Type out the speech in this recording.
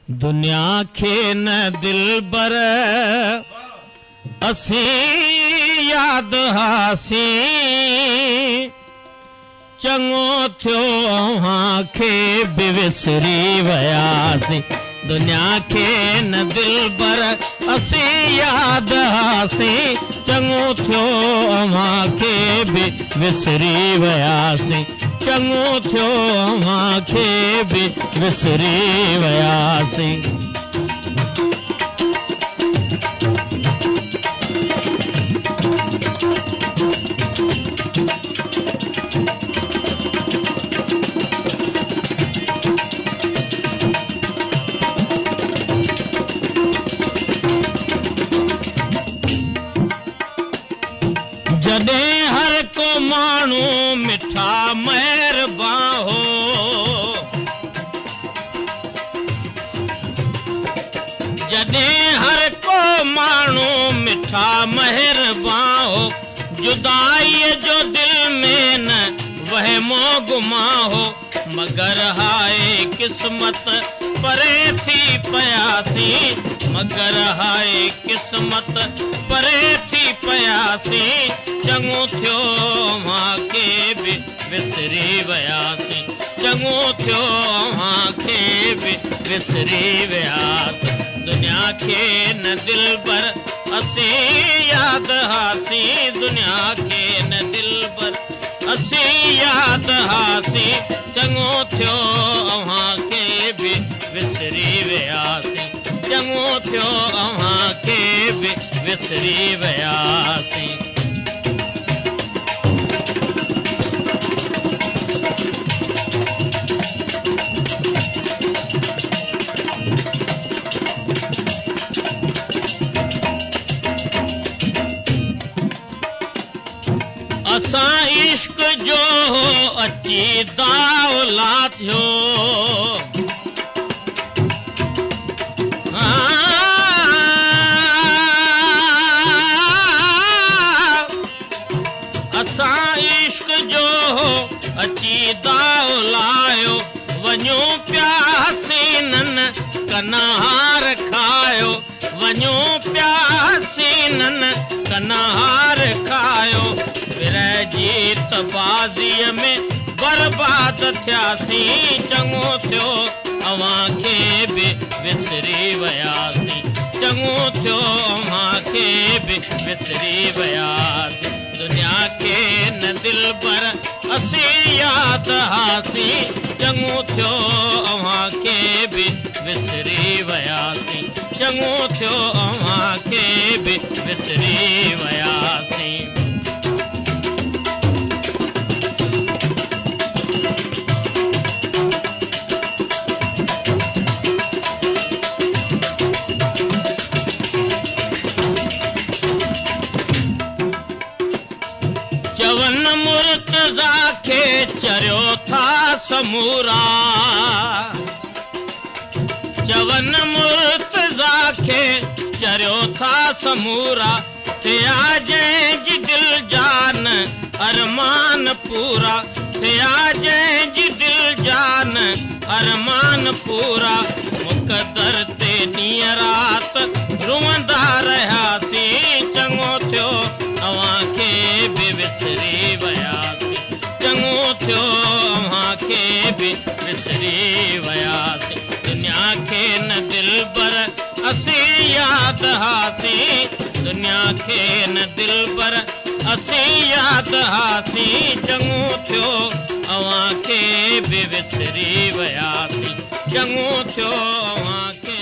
दुनिया खे न दिलबर असी याद हासी चङो थियो अव्हां खे बि विसरी वियासीं। दुनिया खे न दिलबर असी याद हासी चङो थियो अव्हां खे बि विसरी वियासीं। चङो थियो अव्हां खे बि विसरी वियासीं। जॾहिं हर को माण्हू मिठा महिरबान हो, जॾहिं हर को माण्हू मिठा महिरबान हो, जुदाईअ जो दिल में न वहमो गुमा हो, मगर हाय किस्मत परे थी पयासीं, मगर हाय किस्मत परे थी पयासीं। चङो थियो अव्हां खे बि विसरी वियासीं। चङो थियो अव्हां खे बि विसरी वियासीं। दुनिया खे न दिलबर असी याद हासी, दुनिया खे न दिलबर असी याद हासी चङो थियो अव्हां खे बि विसरी वियासीं। चङो थियो अव्हां खे बि विसरी वियासीं। असां इश्क जो अची दावला थियो, असां इश्क जो अची दावलायो, वञो पिया हसीननि कनहार खायो, वञो पिया हसीननि कनहार खायो। विरहजी तबाज़ीअ में बर्बाद थियासीं। चङो थियो अव्हां खे बि विसरी वियासीं। चङो थियो अव्हां खे बि विसरी वियासीं। दुनिया खे न दिलबर असी याद हासी चङो थियो अव्हां खे बि विसरी वियासीं। चङो थियो अव्हां खे बि विसरी वियासीं। चवन मुर्तज़ा खे चरियो था समूरा, चवन मुर्तज़ा खे चरियो था समूरा, थिया जंहिंजी दिल जान अरमान पूरा, थिया जंहिंजी दिल जान अरमान पूरा। मुक़दर ते ॾींहं राति रुअंदा रहियासीं। चङो थियो अव्हां खे बि विसरी वियासीं। चङो थियो अव्हां खे बि विसरी वियासीं। दुनिया खे न दिलबर असी याद हासी, दुनिया खे न दिलबर असी याद हासी चङो थियो अव्हां खे बि विसरी वियासीं। चङो थियो अव्हां खे